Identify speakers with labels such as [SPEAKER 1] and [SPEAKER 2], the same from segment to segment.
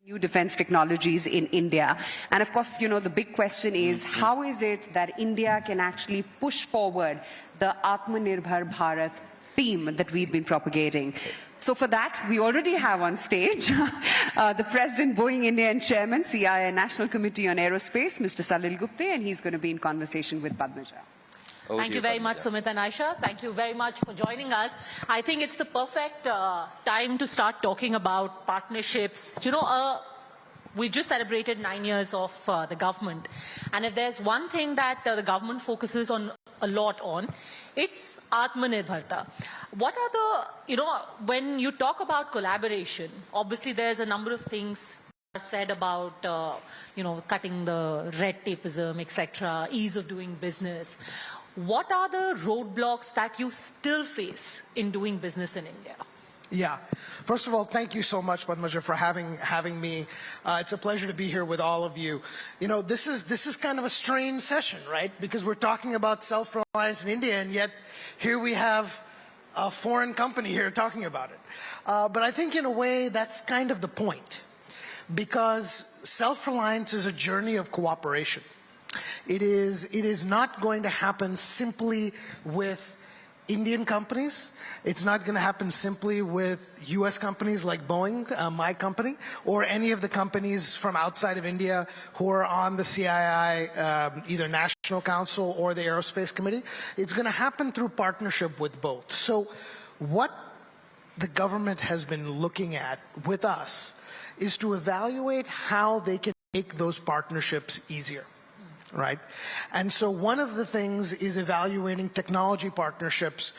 [SPEAKER 1] new defense technologies in India. And of course, you know, the big question is, how is it that India can actually push forward the Aatmanirbhar Bharat theme that we've been propagating? So for that, we already have on stage the President, Boeing India and Chairman, CIA National Committee on Aerospace, Mr. Salil Gupte, and he's going to be in conversation with Padmaja.
[SPEAKER 2] Thank you very much, Sumit and Aisha. Thank you very much for joining us. I think it's the perfect time to start talking about partnerships. You know, we just celebrated 9 years of the government. And if there's one thing that the government focuses on a lot on, it's Aatmanirbharta. What are the, you know, when you talk about collaboration, obviously there's a number of things said about, you know, cutting the red tapeism, etc., ease of doing business. What are the roadblocks that you still face in doing business in India?
[SPEAKER 3] Yeah. First of all, thank you so much, Padmaja, for having me. It's a pleasure to be here with all of you. You know, this is kind of a strange session, right? Because we're talking about self-reliance in India, and yet here we have a foreign company here talking about it. But I think in a way that's kind of the point, because self-reliance is a journey of cooperation. It is not going to happen simply with Indian companies. It's not going to happen simply with US companies like Boeing, my company, or any of the companies from outside of India who are on the CII, either National Council or the Aerospace Committee. It's going to happen through partnership with both. So what the government has been looking at with us is to evaluate how they can make those partnerships easier. Right? And so one of the things is evaluating technology partnerships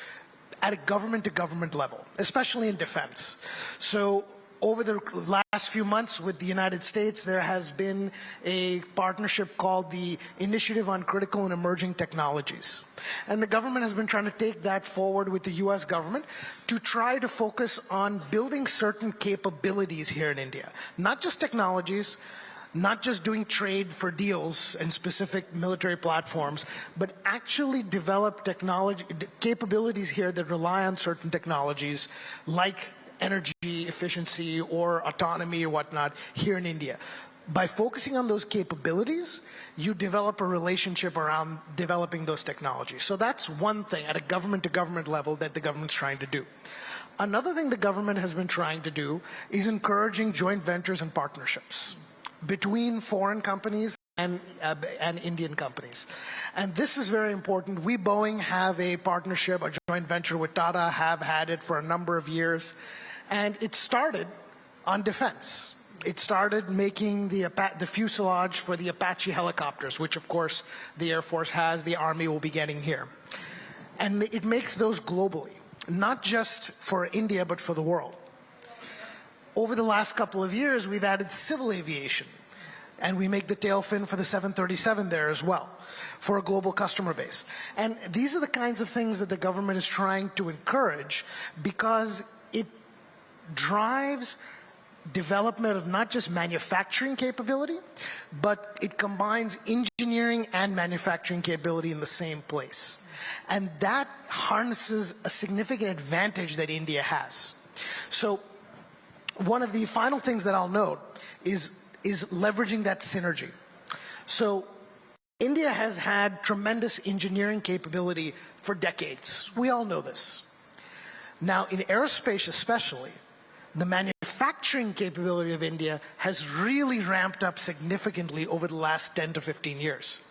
[SPEAKER 3] at a government-to-government level, especially in defense. So over the last few months with the United States, there has been a partnership called the Initiative on Critical and Emerging Technologies. And the government has been trying to take that forward with the US government to try to focus on building certain capabilities here in India. Not just technologies, not just doing trade for deals and specific military platforms, but actually develop technology capabilities here that rely on certain technologies like energy efficiency or autonomy or whatnot here in India. By focusing on those capabilities, you develop a relationship around developing those technologies. So that's one thing at a government-to-government level that the government's trying to do. Another thing the government has been trying to do is encouraging joint ventures and partnerships between foreign companies and Indian companies. And this is very important. We, Boeing, have a partnership, a joint venture with Tata, have had it for a number of years. And it started on defense. It started making the fuselage for the Apache helicopters, which of course the Air Force has, the Army will be getting here. And it makes those globally, not just for India, but for the world. Over the last couple of years, we've added civil aviation, and we make the tail fin for the 737 there as well, for a global customer base. And these are the kinds of things that the government is trying to encourage because it drives development of not just manufacturing capability, but it combines engineering and manufacturing capability in the same place. And that harnesses a significant advantage that India has. So one of the final things that I'll note is leveraging that synergy. So India has had tremendous engineering capability for decades. We all know this. Now in aerospace especially, the manufacturing capability of India has really ramped up significantly over the last 10 to 15 years.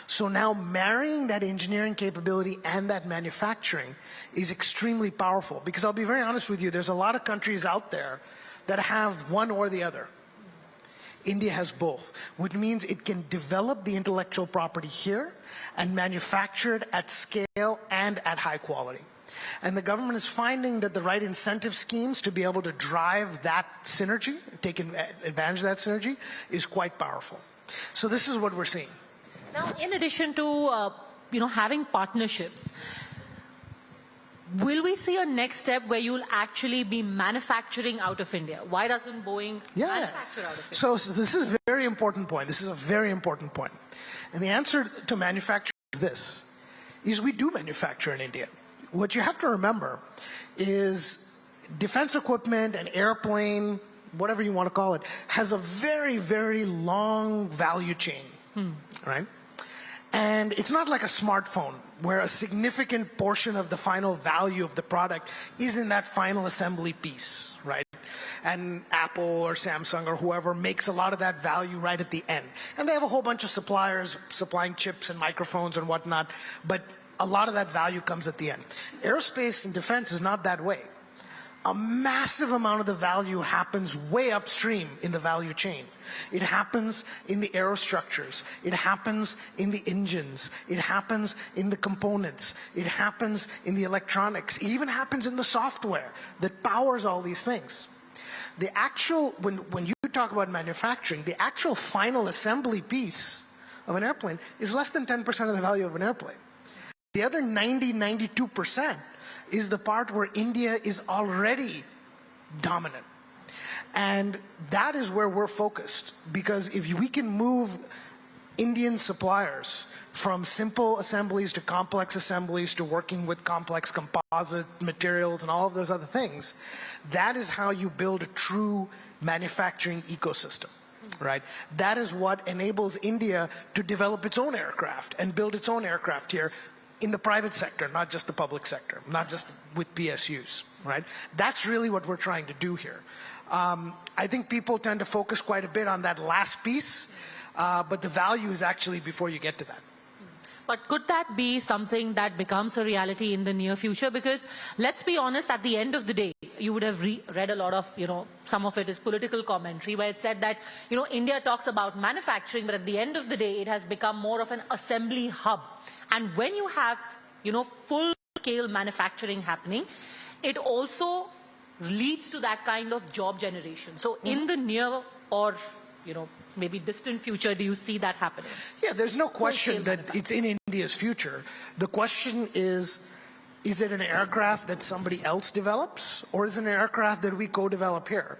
[SPEAKER 3] So now marrying that engineering capability and that manufacturing is extremely powerful, because I'll be very honest with you, there's a lot of countries out there that have one or the other. India has both, which means it can develop the intellectual property here and manufacture it at scale and at high quality. And the government is finding that the right incentive schemes to be able to drive that synergy, take advantage of that synergy, is quite powerful. So this is what we're seeing.
[SPEAKER 2] Now, in addition to you know, having partnerships, will we see a next step where you'll actually be manufacturing out of India? Why doesn't Boeing manufacture out of India?
[SPEAKER 3] So this is a very important point. This is a very important point. And the answer to manufacturing is this, is we do manufacture in India. What you have to remember is defense equipment and airplane whatever you want to call it, has a very, very long value chain, right? And it's not like a smartphone where a significant portion of the final value of the product is in that final assembly piece, right? And Apple or Samsung or whoever makes a lot of that value right at the end. And they have a whole bunch of suppliers supplying chips and microphones and whatnot, but a lot of that value comes at the end. Aerospace and defense is not that way. A massive amount of the value happens way upstream in the value chain. It happens in the aerostructures. It happens in the engines. It happens in the components. It happens in the electronics. It even happens in the software that powers all these things. The actual, when you talk about manufacturing, the actual final assembly piece of an airplane is less than 10% of the value of an airplane. The other 92% is the part where India is already dominant. And that is where we're focused, because if we can move Indian suppliers from simple assemblies to complex assemblies to working with complex composite materials and all of those other things, that is how you build a true manufacturing ecosystem, right? That is what enables India to develop its own aircraft and build its own aircraft here in the private sector, not just the public sector, not just with PSUs, right? That's really what we're trying to do here. I think people tend to focus quite a bit on that last piece, but the value is actually before you get to that.
[SPEAKER 2] But could that be something that becomes a reality in the near future? Because let's be honest, at the end of the day, you would have read a lot of, some of it is political commentary where it said that, India talks about manufacturing, but at the end of the day, it has become more of an assembly hub. And when you have, full-scale manufacturing happening, it also leads to that kind of job generation. So in the near or, maybe distant future, do you see that happening?
[SPEAKER 3] Yeah, there's no question that it's in India's future. The question is it an aircraft that somebody else develops, or is it an aircraft that we co-develop here?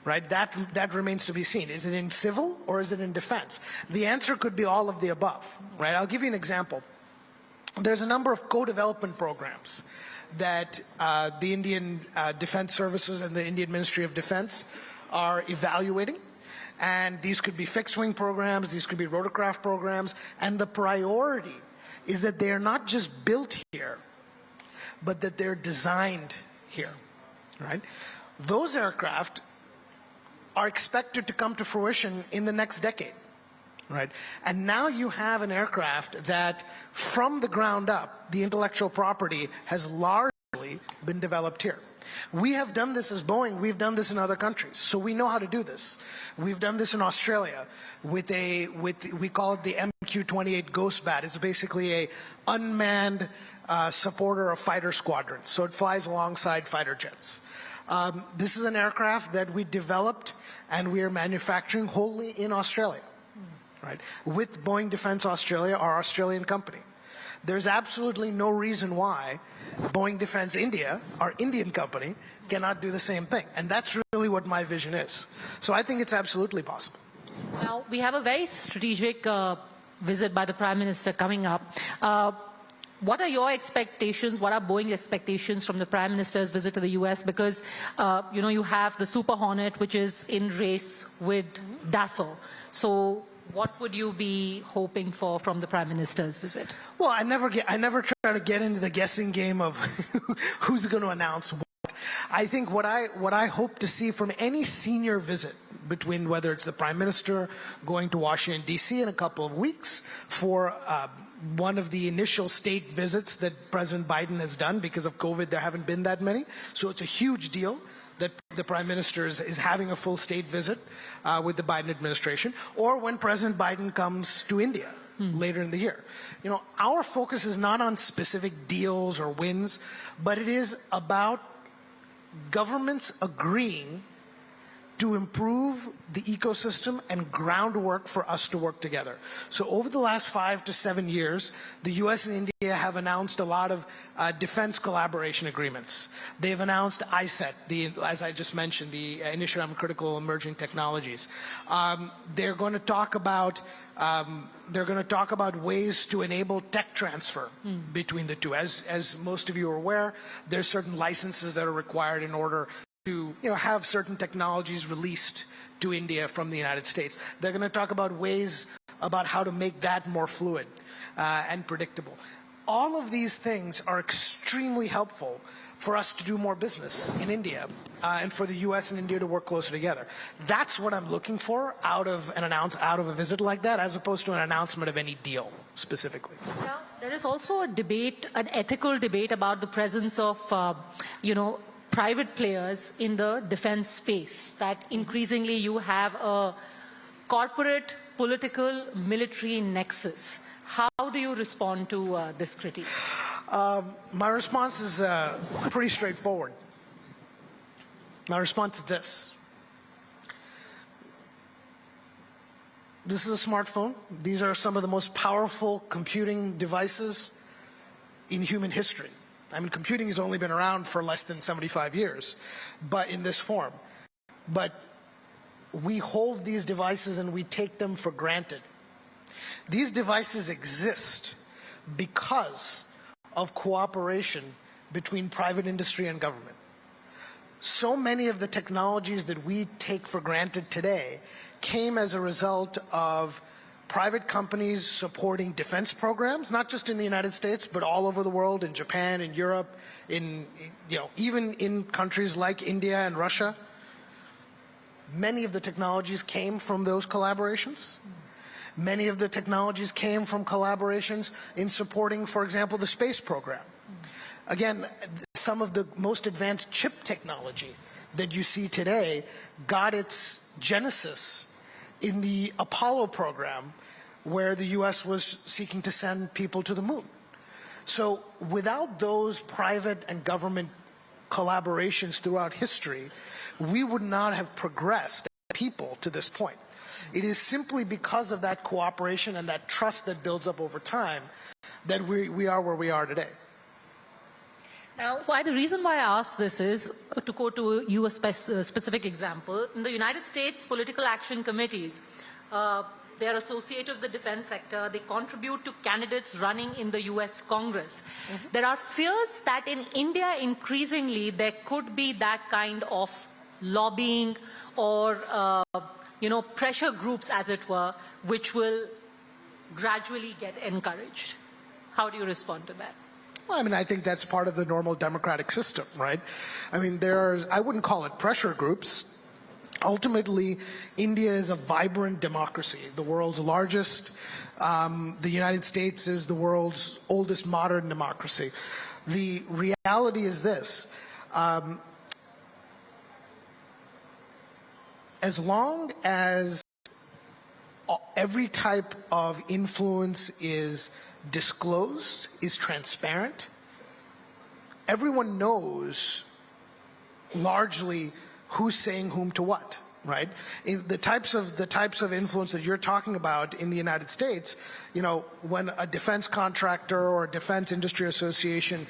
[SPEAKER 3] Right? That remains to be seen. Is it in civil or is it in defense? The answer could be all of the above, right? I'll give you an example. There's a number of co-development programs that the Indian Defense Services and the Indian Ministry of Defense are evaluating. And these could be fixed-wing programs, these could be rotorcraft programs, and the priority is that they are not just built here, but that they're designed here, right? Those aircraft are expected to come to fruition in the next decade, right? And now you have an aircraft that, from the ground up, the intellectual property has largely been developed here. We have done this as Boeing, we've done this in other countries, so we know how to do this. We've done this in Australia with we call it the MQ-28 Ghost Bat. It's basically a unmanned supporter of fighter squadrons, so it flies alongside fighter jets. This is an aircraft that we developed and we are manufacturing wholly in Australia, right? With Boeing Defence Australia, our Australian company. There's absolutely no reason why Boeing Defence India, our Indian company, cannot do the same thing. And that's really what my vision is. So I think it's absolutely possible.
[SPEAKER 2] Now, we have a very strategic visit by the Prime Minister coming up. What are your expectations? What are Boeing's expectations from the Prime Minister's visit to the US? Because, you have the Super Hornet, which is in race with Dassault. So what would you be hoping for from the Prime Minister's visit?
[SPEAKER 3] Well, I never try to get into the guessing game of who's going to announce what. I think what I hope to see from any senior visit, between whether it's the Prime Minister going to Washington, D.C. in a couple of weeks for one of the initial state visits that President Biden has done. Because of COVID, there haven't been that many. So it's a huge deal that the Prime Minister is having a full state visit with the Biden administration, or when President Biden comes to India later in the year. Our focus is not on specific deals or wins, but it is about governments agreeing to improve the ecosystem and groundwork for us to work together. So over the last 5 to 7 years, the US and India have announced a lot of defense collaboration agreements. They've announced ISET, as I just mentioned, the Initiative on Critical Emerging Technologies. They're going to talk about ways to enable tech transfer between the two. As most of you are aware, there's certain licenses that are required in order to have certain technologies released to India from the United States. They're going to talk about ways about how to make that more fluid and predictable. All of these things are extremely helpful for us to do more business in India and for the U.S. and India to work closer together. That's what I'm looking for out of a visit like that, as opposed to an announcement of any deal specifically.
[SPEAKER 2] Yeah, there is also a debate, an ethical debate about the presence of, private players in the defense space, that increasingly you have a corporate, political, military nexus. How do you respond to this critique?
[SPEAKER 3] My response is pretty straightforward. My response is this. This is a smartphone. These are some of the most powerful computing devices in human history. I mean, computing has only been around for less than 75 years, but in this form. But we hold these devices and we take them for granted. These devices exist because of cooperation between private industry and government. So many of the technologies that we take for granted today came as a result of private companies supporting defense programs, not just in the United States, but all over the world, in Japan, in Europe, even in countries like India and Russia. Many of the technologies came from those collaborations. Many of the technologies came from collaborations in supporting, for example, the space program. Again, some of the most advanced chip technology that you see today got its genesis in the Apollo program, where the U.S. was seeking to send people to the moon. So without those private and government collaborations throughout history, we would not have progressed as people to this point. It is simply because of that cooperation and that trust that builds up over time that we are where we are today.
[SPEAKER 2] Now, the reason why I ask this is, to quote to you a specific example, in the United States political action committees, they are associated with the defense sector. They contribute to candidates running in the US Congress. There are fears that in India, increasingly, there could be that kind of lobbying or pressure groups, as it were, which will gradually get encouraged. How do you respond to that?
[SPEAKER 3] Well, I mean, I think that's part of the normal democratic system, right? I mean, I wouldn't call it pressure groups. Ultimately, India is a vibrant democracy, the world's largest. The United States is the world's oldest modern democracy. The reality is this. As long as every type of influence is disclosed, is transparent, everyone knows largely who's saying whom to what, right? The types of influence that you're talking about in the United States, when a defense contractor or a defense industry association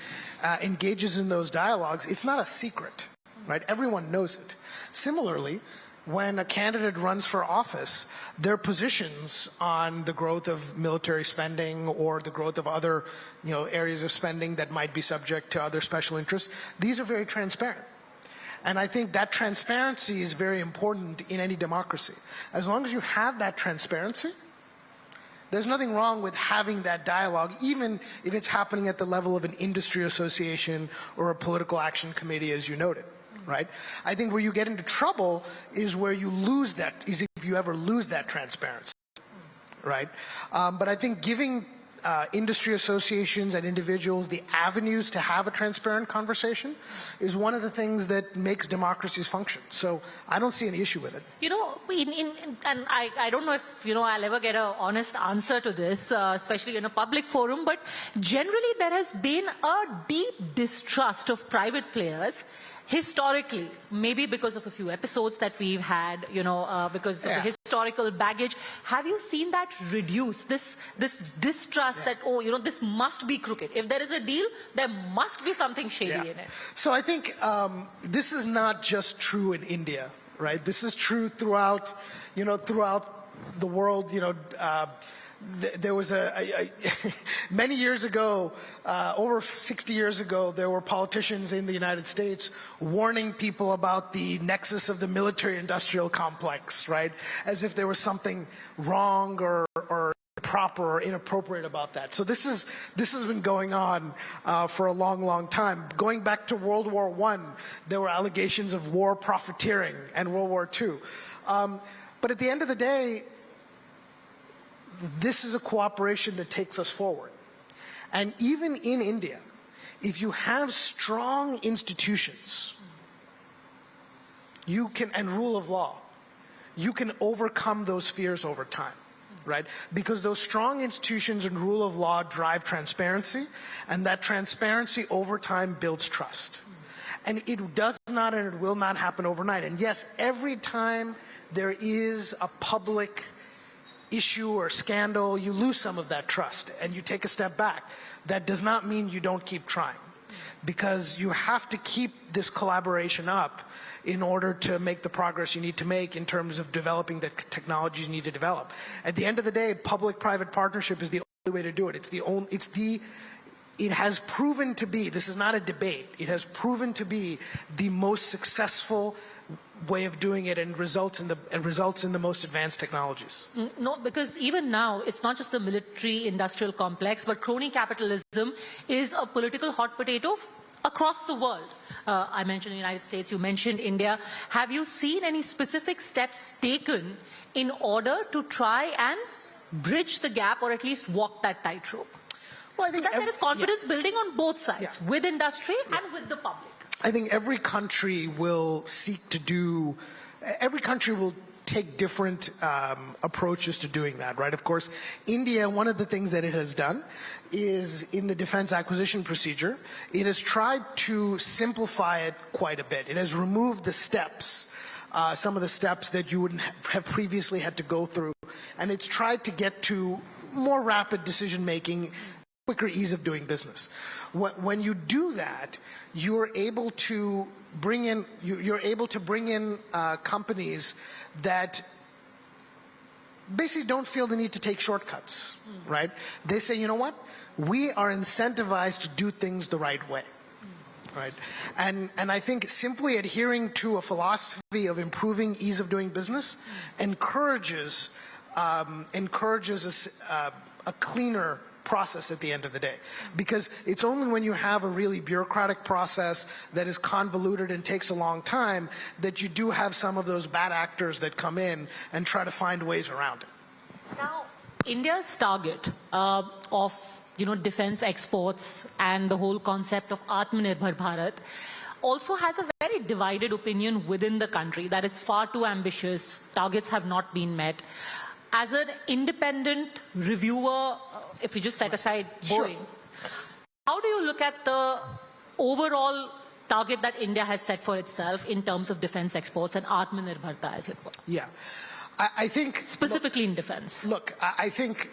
[SPEAKER 3] engages in those dialogues, it's not a secret, right? Everyone knows it. Similarly, when a candidate runs for office, their positions on the growth of military spending or the growth of other, areas of spending that might be subject to other special interests, these are very transparent. And I think that transparency is very important in any democracy. As long as you have that transparency, there's nothing wrong with having that dialogue, even if it's happening at the level of an industry association or a political action committee, as you noted. Right? I think where you get into trouble is where you lose that, is if you ever lose that transparency, right? But I think giving industry associations and individuals the avenues to have a transparent conversation is one of the things that makes democracies function. So I don't see any issue with it.
[SPEAKER 2] And I don't know if, I'll ever get an honest answer to this, especially in a public forum, but generally there has been a deep distrust of private players historically, maybe because of a few episodes that we've had, because of the historical baggage. Have you seen that reduce, this distrust that, this must be crooked? If there is a deal, there must be something shady in it.
[SPEAKER 3] So I think this is not just true in India, right? This is true throughout, throughout the world. there was many years ago, over 60 years ago, there were politicians in the United States warning people about the nexus of the military-industrial complex, right? As if there was something wrong or improper or inappropriate about that. So this has been going on for a long, long time. Going back to World War I, there were allegations of war profiteering, and World War II. But at the end of the day, this is a cooperation that takes us forward. And even in India, if you have strong institutions, and rule of law, you can overcome those fears over time, right? Because those strong institutions and rule of law drive transparency, and that transparency over time builds trust. And it does not and it will not happen overnight. And yes, every time there is a public issue or scandal, you lose some of that trust and you take a step back. That does not mean you don't keep trying, because you have to keep this collaboration up in order to make the progress you need to make in terms of developing the technologies you need to develop. At the end of the day, public-private partnership is the only way to do it. It has proven to be, this is not a debate, it has proven to be the most successful way of doing it, and results in the most advanced technologies.
[SPEAKER 2] No, because even now, it's not just the military-industrial complex, but crony capitalism is a political hot potato across the world. I mentioned the United States, you mentioned India. Have you seen any specific steps taken in order to try and bridge the gap, or at least walk that tightrope?
[SPEAKER 3] Well, I think
[SPEAKER 2] so that there is confidence building on both sides, with industry and with the public.
[SPEAKER 3] I think every country will every country will take different approaches to doing that, right? Of course, India, one of the things that it has done is in the defense acquisition procedure, it has tried to simplify it quite a bit. It has removed the steps, some of the steps that you wouldn't have previously had to go through, and it's tried to get to more rapid decision-making, quicker ease of doing business. When you do that, you're able to bring in companies that basically don't feel the need to take shortcuts, right? They say, you know what? We are incentivized to do things the right way, right? And I think simply adhering to a philosophy of improving ease of doing business encourages a cleaner process at the end of the day. Because it's only when you have a really bureaucratic process that is convoluted and takes a long time that you do have some of those bad actors that come in and try to find ways around it.
[SPEAKER 2] Now, India's target of defense exports and the whole concept of Aatmanirbhar Bharat also has a very divided opinion within the country, that it's far too ambitious, targets have not been met. As an independent reviewer, if you just set aside Boeing, how do you look at the overall target that India has set for itself in terms of defense exports and Aatmanirbharta, as it were?
[SPEAKER 3] Yeah, I think
[SPEAKER 2] specifically in defense.
[SPEAKER 3] Look, I think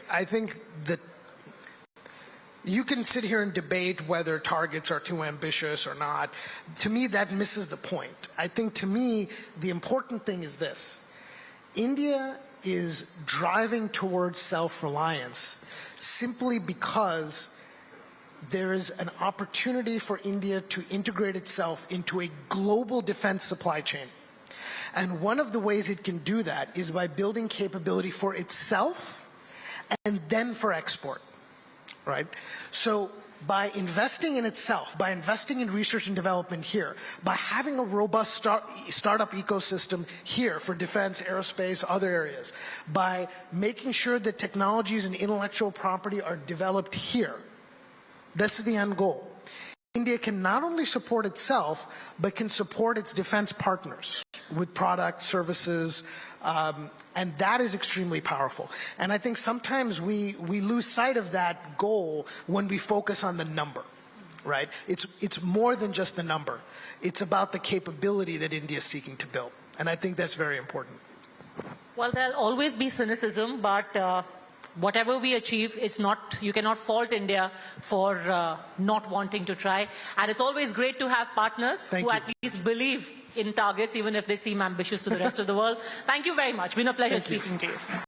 [SPEAKER 3] that you can sit here and debate whether targets are too ambitious or not. To me, that misses the point. I think, to me, the important thing is this. India is driving towards self-reliance simply because there is an opportunity for India to integrate itself into a global defense supply chain. And one of the ways it can do that is by building capability for itself and then for export, right? So by investing in itself, by investing in research and development here, by having a robust startup ecosystem here for defense, aerospace, other areas, by making sure that technologies and intellectual property are developed here, this is the end goal. India can not only support itself, but can support its defense partners with products, services, and that is extremely powerful. And I think sometimes we lose sight of that goal when we focus on the number, right? It's more than just the number. It's about the capability that India is seeking to build. And I think that's very important.
[SPEAKER 2] Well, there'll always be cynicism, but whatever we achieve, you cannot fault India for not wanting to try. And it's always great to have partners who at least believe in targets, even if they seem ambitious to the rest of the world. Thank you very much. It's been a pleasure speaking to you.